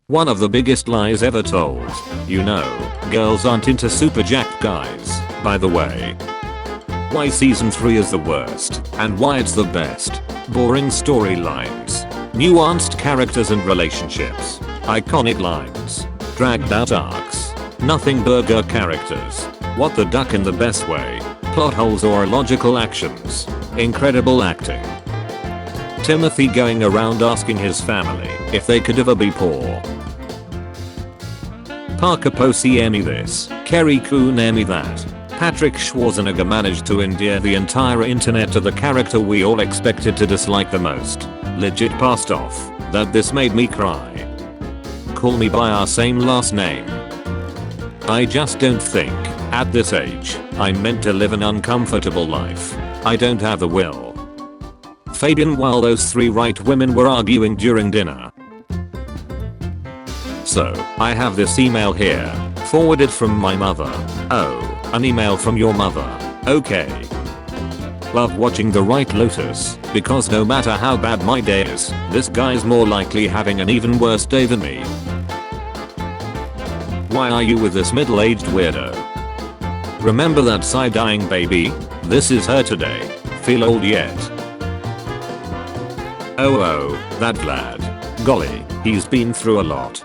One of the biggest lies ever told. You know, girls aren't into super jacked guys, by the way. Why season 3 is the worst, and why it's the best. Boring storylines, nuanced characters and relationships, iconic lines, dragged out arcs, nothing burger characters, what the duck in the best way, plot holes or illogical actions, incredible acting. Timothy going around asking his family if they could ever be poor. Parker Posey Emmy this, Kerry Coon Emmy that. Patrick Schwarzenegger managed to endear the entire internet to the character we all expected to dislike the most. Legit passed off, that this made me cry. Call me by our same last name. I just don't think, at this age, I'm meant to live an uncomfortable life. I don't have the will. Fabian while those 3 right women were arguing during dinner. So, I have this email here, forwarded from my mother. Oh, an email from your mother. Okay. Love watching The White Lotus, because no matter how bad my day is, this guy's more likely having an even worse day than me. Why are you with this middle-aged weirdo? Remember that side-eyeing baby? This is her today. Feel old yet? Oh, that Vlad. Golly, he's been through a lot.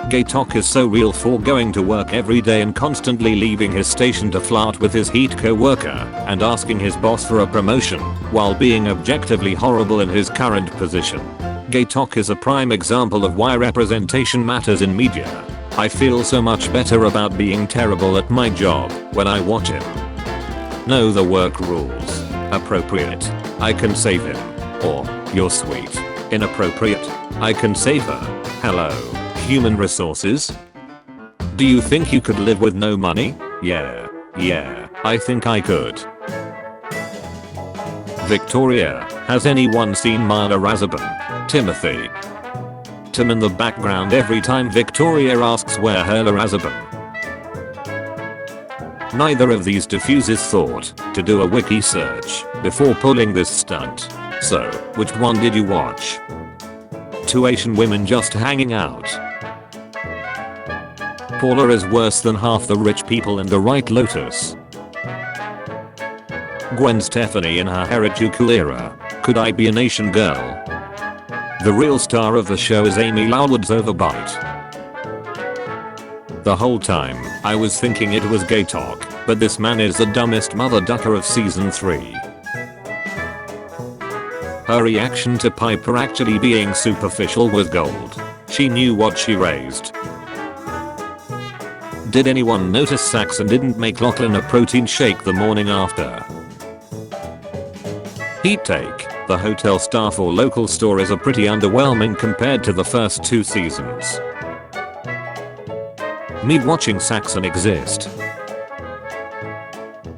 Gay talk is so real for going to work every day and constantly leaving his station to flirt with his heat co-worker and asking his boss for a promotion while being objectively horrible in his current position. Gay talk is a prime example of why representation matters in media. I feel so much better about being terrible at my job when I watch him. Know the work rules. Appropriate. I can save him. Or, you're sweet. Inappropriate. I can save her. Hello. Human resources? Do you think you could live with no money? Yeah, I think I could. Victoria, has anyone seen Mala Razabin? Timothy. Tim in the background every time Victoria asks where her Razabin. Neither of these diffuses thought to do a wiki search before pulling this stunt. So, which one did you watch? 2 Asian women just hanging out. Paula is worse than half the rich people in The White Lotus. Gwen Stefani in her Harajuku era. Could I be an Asian girl? The real star of the show is Amy Loward's overbite. The whole time, I was thinking it was gay talk, but this man is the dumbest mother ducker of season 3. Her reaction to Piper actually being superficial was gold. She knew what she raised. Did anyone notice Saxon didn't make Lachlan a protein shake the morning after? Heat take, the hotel staff or local stores are pretty underwhelming compared to the first 2 seasons. Me watching Saxon exist.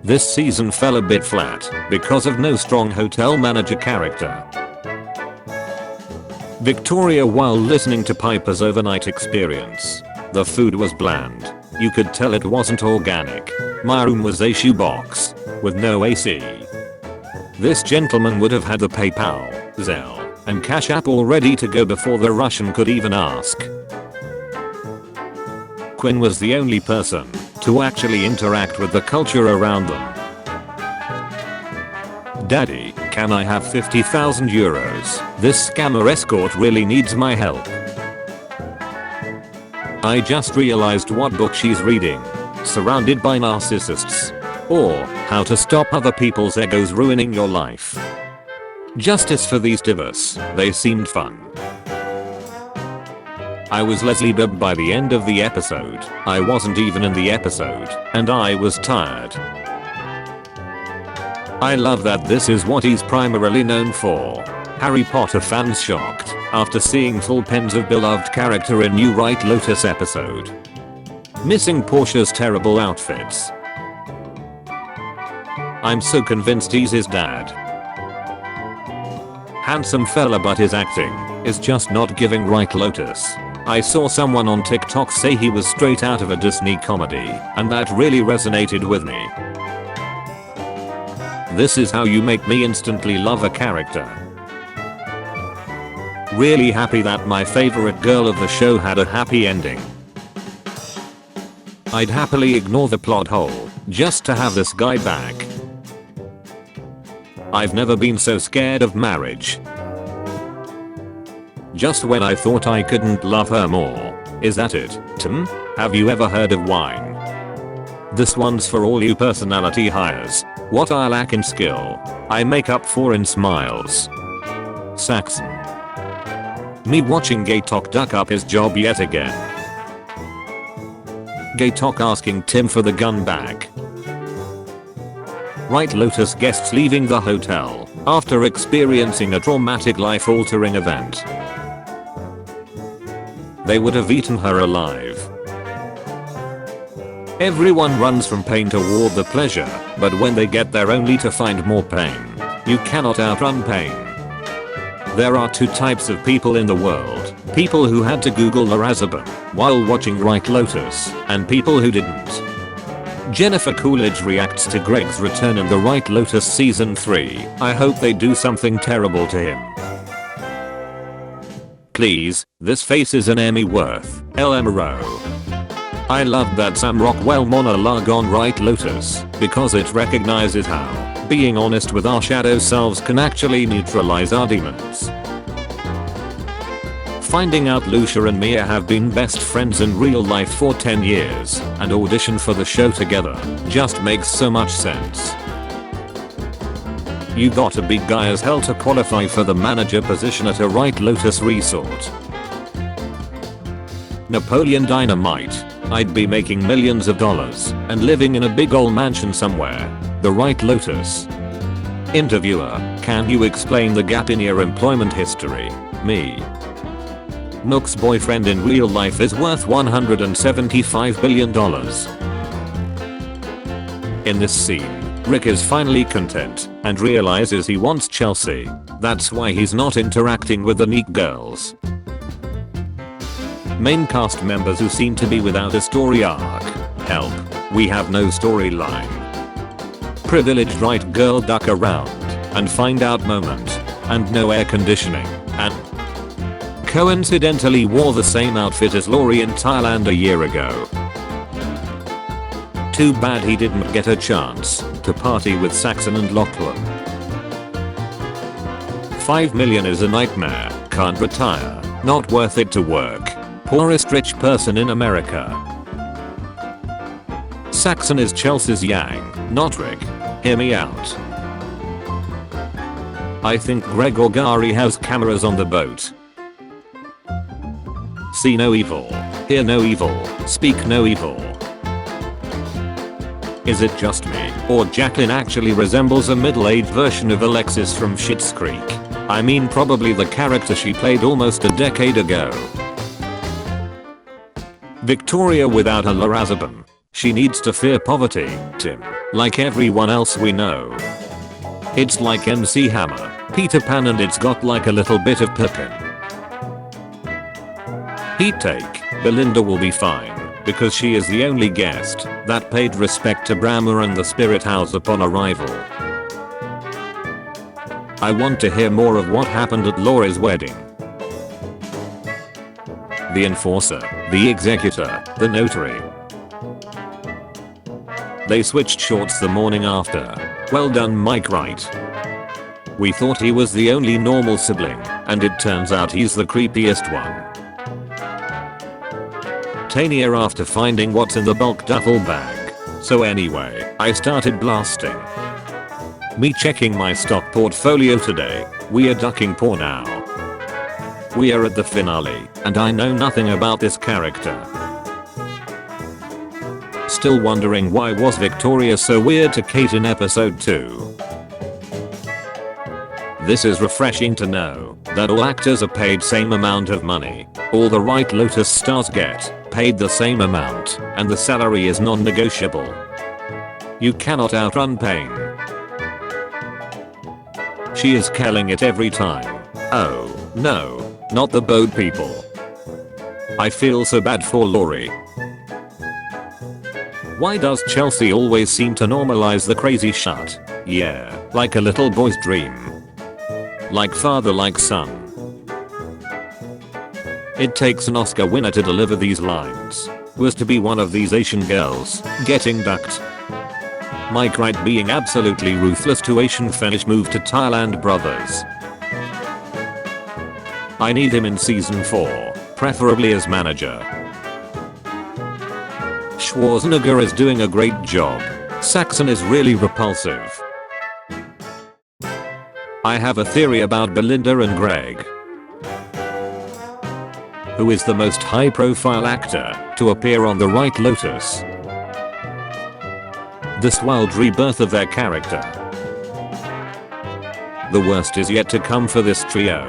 This season fell a bit flat because of no strong hotel manager character. Victoria while listening to Piper's overnight experience. The food was bland. You could tell it wasn't organic. My room was a shoebox with no AC. This gentleman would have had the PayPal, Zelle, and Cash App all ready to go before the Russian could even ask. Quinn was the only person to actually interact with the culture around them. Daddy, can I have 50,000 euros? This scammer escort really needs my help. I just realized what book she's reading. Surrounded by Narcissists. Or, How to Stop Other People's Egos Ruining Your Life. Justice for these divas, they seemed fun. I was Leslie Bibb by the end of the episode. I wasn't even in the episode, and I was tired. I love that this is what he's primarily known for. Harry Potter fans shocked after seeing full pens of beloved character in new White Lotus episode. Missing Portia's terrible outfits. I'm so convinced he's his dad. Handsome fella but his acting is just not giving White Lotus. I saw someone on TikTok say he was straight out of a Disney comedy, and that really resonated with me. This is how you make me instantly love a character. Really happy that my favorite girl of the show had a happy ending. I'd happily ignore the plot hole just to have this guy back. I've never been so scared of marriage. Just when I thought I couldn't love her more. Is that it, Tim? Have you ever heard of wine? This one's for all you personality hires. What I lack in skill, I make up for in smiles. Saxon. Me watching Gaytok duck up his job yet again. Gaytok asking Tim for the gun back. Right Lotus guests leaving the hotel after experiencing a traumatic life-altering event. They would have eaten her alive. Everyone runs from pain toward the pleasure, but when they get there only to find more pain. You cannot outrun pain. There are two types of people in the world. People who had to Google lorazepam while watching White Lotus, and people who didn't. Jennifer Coolidge reacts to Greg's return in the White Lotus season 3. I hope they do something terrible to him. Please, this face is an Emmy worth. LMRO. I love that Sam Rockwell monologue on White Lotus because it recognizes how being honest with our shadow selves can actually neutralize our demons. Finding out Lucia and Mia have been best friends in real life for 10 years and auditioned for the show together just makes so much sense. You gotta be guy as hell to qualify for the manager position at a White Lotus resort. Napoleon Dynamite. I'd be making millions of dollars and living in a big old mansion somewhere. The White Lotus. Interviewer, can you explain the gap in your employment history? Me. Nook's boyfriend in real life is worth $175 billion. In this scene, Rick is finally content and realizes he wants Chelsea. That's why he's not interacting with the neat girls. Main cast members who seem to be without a story arc. Help, we have no storyline. Privileged right girl duck around and find out moment, and no air conditioning, and coincidentally wore the same outfit as Laurie in Thailand a year ago. Too bad he didn't get a chance to party with Saxon and Lachlan. 5 million is a nightmare, can't retire, not worth it to work. Poorest rich person in America. Saxon is Chelsea's Yang, not Rick. Hear me out. I think Greg Orgari has cameras on the boat. See no evil, hear no evil, speak no evil. Is it just me, or Jacqueline actually resembles a middle-aged version of Alexis from Schitt's Creek? I mean probably the character she played almost a decade ago. Victoria without her lorazepam. She needs to fear poverty, Tim, like everyone else we know. It's like MC Hammer, Peter Pan, and it's got like a little bit of Pippin. Heat take, Belinda will be fine, because she is the only guest that paid respect to Brahma and the Spirit House upon arrival. I want to hear more of what happened at Laurie's wedding. The enforcer, the executor, the notary. They switched shorts the morning after. Well done, Mike Wright. We thought he was the only normal sibling, and it turns out he's the creepiest one. Tania after finding what's in the bulk duffel bag. So anyway, I started blasting. Me checking my stock portfolio today. We are ducking poor now. We are at the finale, and I know nothing about this character. Still wondering why was Victoria so weird to Kate in episode 2. This is refreshing to know that all actors are paid same amount of money. All the White Lotus stars get paid the same amount, and the salary is non-negotiable. You cannot outrun pain. She is killing it every time. Oh, no. Not the boat people. I feel so bad for Laurie. Why does Chelsea always seem to normalize the crazy shit? Yeah, like a little boy's dream. Like father like son. It takes an Oscar winner to deliver these lines. Was to be one of these Asian girls getting ducked. Mike Wright being absolutely ruthless to Asian fetish move to Thailand brothers. I need him in season 4, preferably as manager. Schwarzenegger is doing a great job. Saxon is really repulsive. I have a theory about Belinda and Greg. Who is the most high profile actor to appear on The White Lotus? This wild rebirth of their character. The worst is yet to come for this trio.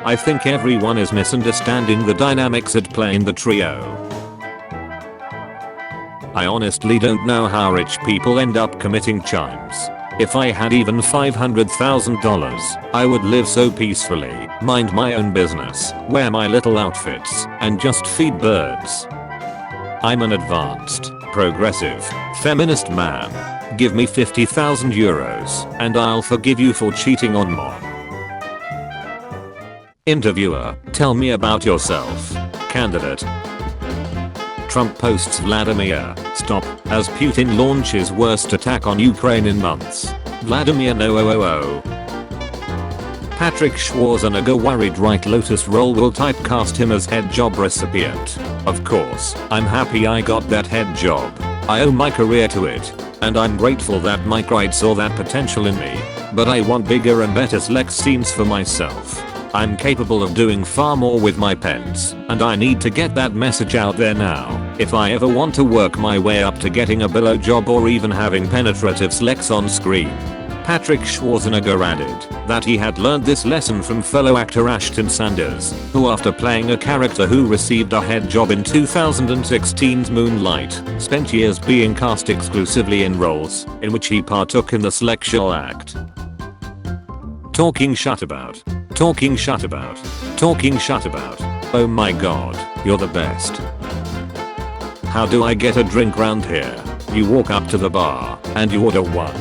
I think everyone is misunderstanding the dynamics at play in the trio. I honestly don't know how rich people end up committing crimes. If I had even $500,000, I would live so peacefully, mind my own business, wear my little outfits, and just feed birds. I'm an advanced, progressive, feminist man. Give me 50,000 euros, and I'll forgive you for cheating on mom. Interviewer, tell me about yourself. Candidate. Trump posts Vladimir, stop, as Putin launches worst attack on Ukraine in months. Vladimir no. Patrick Schwarzenegger worried White Lotus role will typecast him as head job recipient. Of course, I'm happy I got that head job. I owe my career to it. And I'm grateful that Mike Wright saw that potential in me. But I want bigger and better sex scenes for myself. I'm capable of doing far more with my pens, and I need to get that message out there now, if I ever want to work my way up to getting a below job or even having penetrative sex on screen. Patrick Schwarzenegger added that he had learned this lesson from fellow actor Ashton Sanders, who after playing a character who received a head job in 2016's Moonlight, spent years being cast exclusively in roles in which he partook in the sexual act. Talking shut about. Talking shut about. Talking shut about. Oh my god, you're the best. How do I get a drink round here? You walk up to the bar and you order one.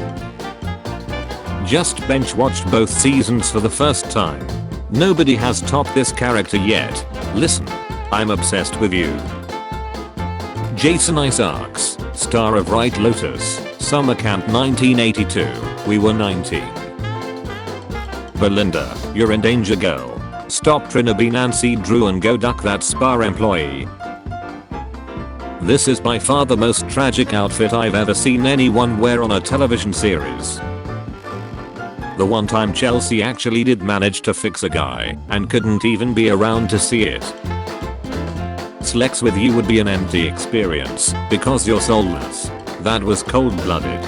Just bench watched both seasons for the first time. Nobody has topped this character yet. Listen, I'm obsessed with you. Jason Isaacs, star of White Lotus, Summer Camp 1982, we were 19. Belinda, you're in danger girl. Stop trying to be Nancy Drew and go duck that spa employee. This is by far the most tragic outfit I've ever seen anyone wear on a television series. The one time Chelsea actually did manage to fix a guy and couldn't even be around to see it. Sex with you would be an empty experience because you're soulless. That was cold-blooded.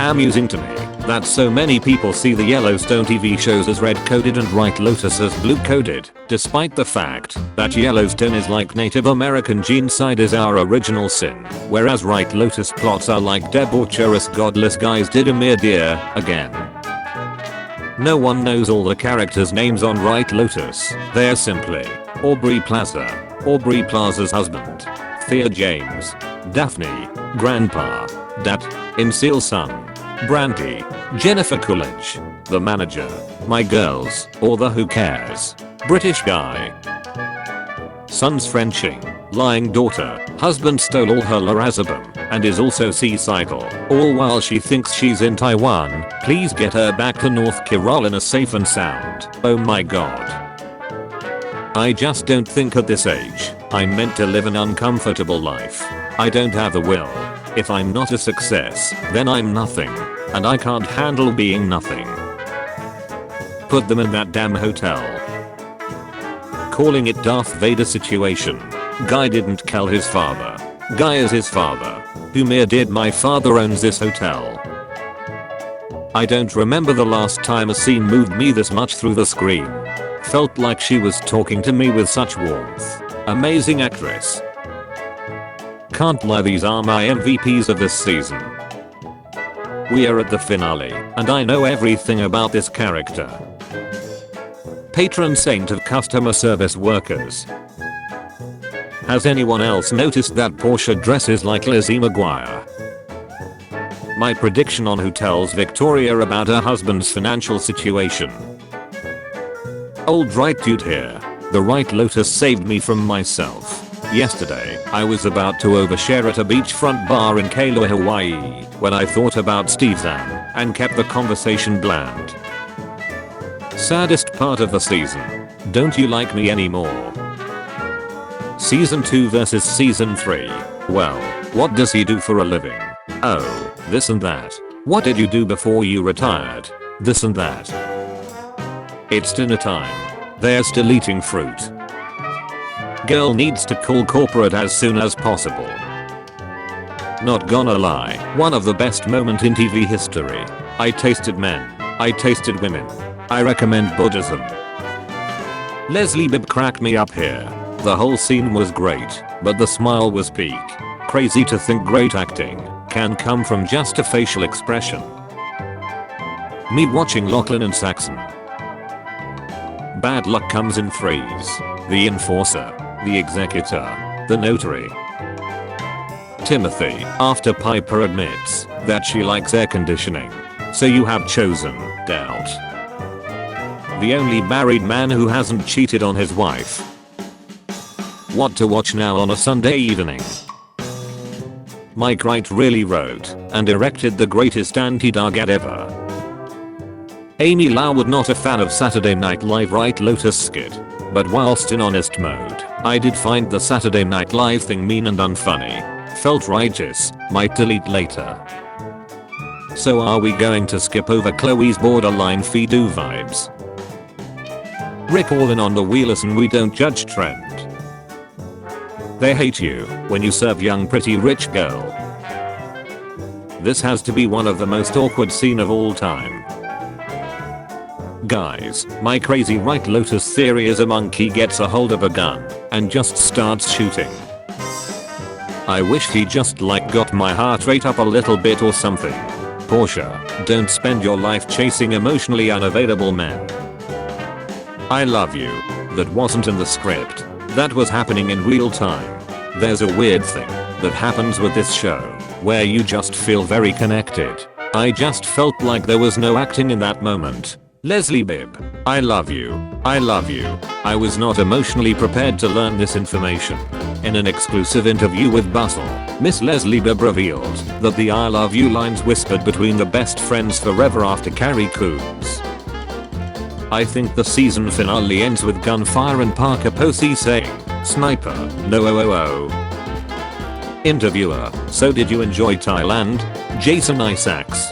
Amusing to me that so many people see the Yellowstone TV shows as red-coded and White Lotus as blue-coded, despite the fact that Yellowstone is like Native American genocide is our original sin, whereas White Lotus plots are like debaucherous godless guys did a mere deer, again. No one knows all the characters' names on White Lotus, they're simply Aubrey Plaza, Aubrey Plaza's husband, Thea James, Daphne, Grandpa, Dat, Imseal's son, Brandy, Jennifer Coolidge, the manager, my girls, or the who cares, British guy. Son's Frenching, lying daughter, husband stole all her lorazepam, and is also suicidal, all while she thinks she's in Taiwan, please get her back to North Carolina safe and sound, oh my god. I just don't think at this age, I'm meant to live an uncomfortable life. I don't have the will. If I'm not a success, then I'm nothing. And I can't handle being nothing. Put them in that damn hotel. Calling it Darth Vader situation. Guy didn't kill his father. Guy is his father. Who mere did my father owns this hotel. I don't remember the last time a scene moved me this much through the screen. Felt like she was talking to me with such warmth. Amazing actress. Can't lie, these are my MVPs of this season. We are at the finale, and I know everything about this character. Patron saint of customer service workers. Has anyone else noticed that Portia dresses like Lizzie McGuire? My prediction on who tells Victoria about her husband's financial situation. Old right dude here. The right Lotus saved me from myself. Yesterday, I was about to overshare at a beachfront bar in Kailua, Hawaii, when I thought about Steve Zahn and kept the conversation bland. Saddest part of the season. Don't you like me anymore? Season 2 versus Season 3. Well, what does he do for a living? Oh, this and that. What did you do before you retired? This and that. It's dinner time. They're still eating fruit. Girl needs to call corporate as soon as possible. Not gonna lie, one of the best moments in TV history. I tasted men. I tasted women. I recommend Buddhism. Leslie Bibb cracked me up here. The whole scene was great, but the smile was peak. Crazy to think great acting can come from just a facial expression. Me watching Lachlan and Saxon. Bad luck comes in threes. The enforcer, the executor, the notary. Timothy, after Piper admits that she likes air conditioning. So you have chosen doubt. The only married man who hasn't cheated on his wife. What to watch now on a Sunday evening? Mike Wright really wrote and directed the greatest anti-Doug ad ever. Amy Larwood, not a fan of Saturday Night Live Right Lotus skit, but whilst in honest mode, I did find the Saturday Night Live thing mean and unfunny. Felt righteous, might delete later. So are we going to skip over Chloe's borderline Fidu vibes? Rick all in on the wheelers and we don't judge trend. They hate you when you serve young pretty rich girl. This has to be one of the most awkward scene of all time. Guys, my crazy right Lotus theory is a monkey gets a hold of a gun and just starts shooting. I wish he just got my heart rate up a little bit or something. Portia, don't spend your life chasing emotionally unavailable men. I love you. That wasn't in the script. That was happening in real time. There's a weird thing that happens with this show where you just feel very connected. I just felt like there was no acting in that moment. Leslie Bibb, I love you. I love you. I was not emotionally prepared to learn this information. In an exclusive interview with Bustle, Miss Leslie Bibb revealed that the I love you lines whispered between the best friends forever after Carrie Coons. I think the season finale ends with gunfire and Parker Posey saying, "Sniper, no oh oh oh." Interviewer, so did you enjoy Thailand? Jason Isaacs.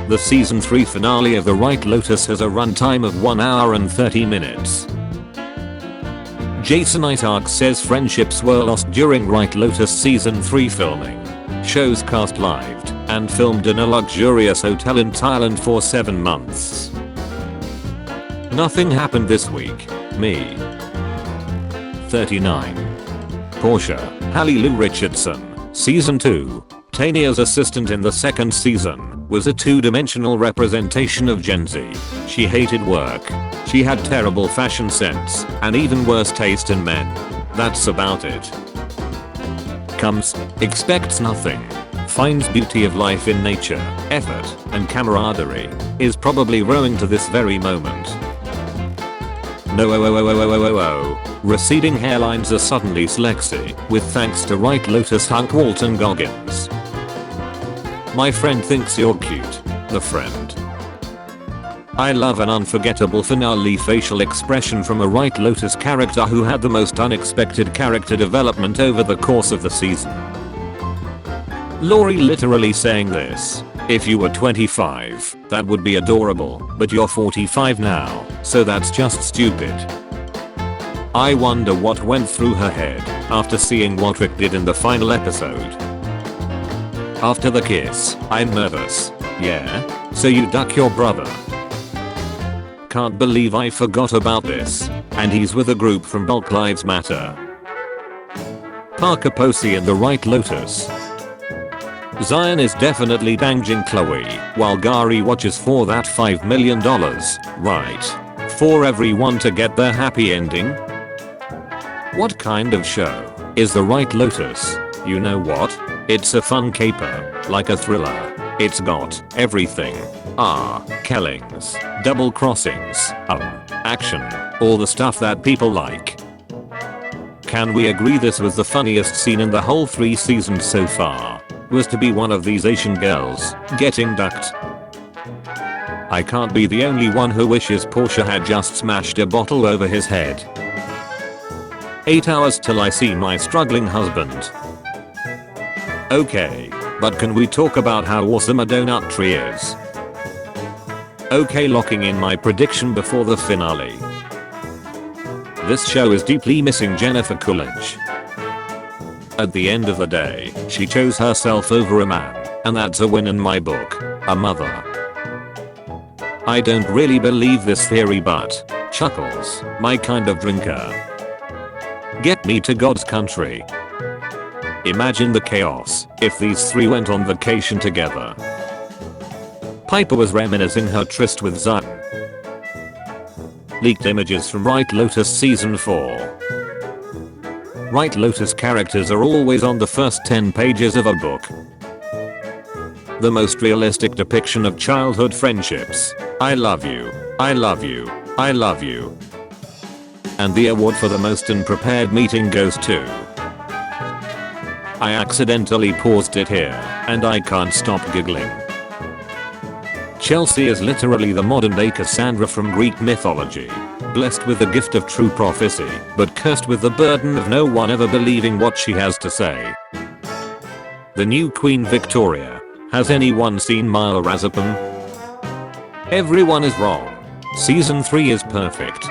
The season 3 finale of The Right Lotus has a runtime of 1 hour and 30 minutes. Jason Isaacs says friendships were lost during Right Lotus season 3 filming. Shows cast lived and filmed in a luxurious hotel in Thailand for 7 months. Nothing happened this week. Me. 39. Portia, Hallie Lou Richardson, Season 2. Tanya's assistant in the second season was a two-dimensional representation of Gen Z. She hated work. She had terrible fashion sense and even worse taste in men. That's about it. Comes, expects nothing. Finds beauty of life in nature, effort, and camaraderie. Is probably rowing to this very moment. No oh oh oh oh oh oh oh. Receding hairlines are suddenly slexy, with thanks to Right Lotus hunk Walton Goggins. My friend thinks you're cute. The friend. I love an unforgettable finale facial expression from a Right Lotus character who had the most unexpected character development over the course of the season. Lori literally saying this. If you were 25, that would be adorable, but you're 45 now, so that's just stupid. I wonder what went through her head after seeing what Rick did in the final episode. After the kiss, I'm nervous. Yeah? So you duck your brother. Can't believe I forgot about this. And he's with a group from Bulk Lives Matter. Parker Posey and the Right Lotus. Zion is definitely banging Chloe, while Gary watches for that $5 million, right? For everyone to get their happy ending? What kind of show is The Right Lotus? You know what? It's a fun caper, like a thriller. It's got everything. Killings, double crossings, action, all the stuff that people like. Can we agree this was the funniest scene in the whole 3 seasons so far? Was to be one of these Asian girls getting ducked. I can't be the only one who wishes Portia had just smashed a bottle over his head. 8 hours till I see my struggling husband. Okay, but can we talk about how awesome a donut tree is? Okay, locking in my prediction before the finale. This show is deeply missing Jennifer Coolidge. At the end of the day, she chose herself over a man, and that's a win in my book. A mother. I don't really believe this theory, but chuckles, my kind of drinker. Get me to God's country. Imagine the chaos if these 3 went on vacation together. Piper was reminiscing her tryst with Zion. Leaked images from White Lotus season 4. White Lotus characters are always on the first 10 pages of a book. The most realistic depiction of childhood friendships. I love you. I love you. I love you. And the award for the most unprepared meeting goes to... I accidentally paused it here, and I can't stop giggling. Chelsea is literally the modern day Cassandra from Greek mythology. Blessed with the gift of true prophecy, but cursed with the burden of no one ever believing what she has to say. The new Queen Victoria. Has anyone seen Maya Razapam? Everyone is wrong. Season 3 is perfect.